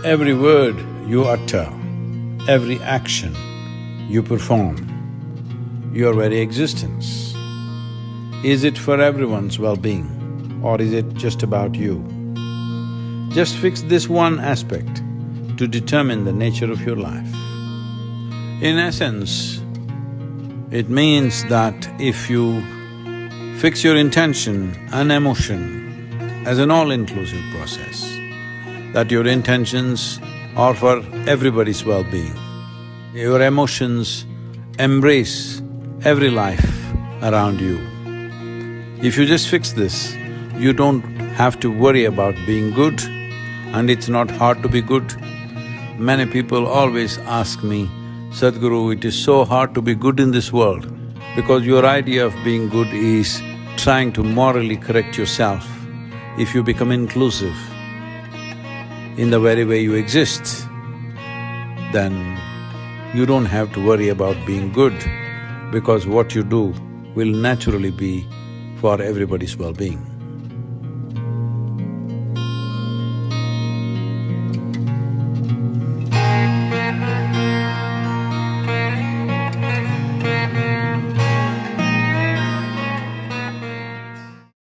Every word you utter, every action you perform, your very existence, is it for everyone's well-being or is it just about you? Just fix this one aspect to determine the nature of your life. In essence, it means that if you fix your intention and emotion as an all-inclusive process, that your intentions are for everybody's well-being. Your emotions embrace every life around you. If you just fix this, you don't have to worry about being good, and it's not hard to be good. Many people always ask me, Sadhguru, it is so hard to be good in this world because your idea of being good is trying to morally correct yourself. If you become inclusive in the very way you exist, then you don't have to worry about being good because what you do will naturally be for everybody's well-being.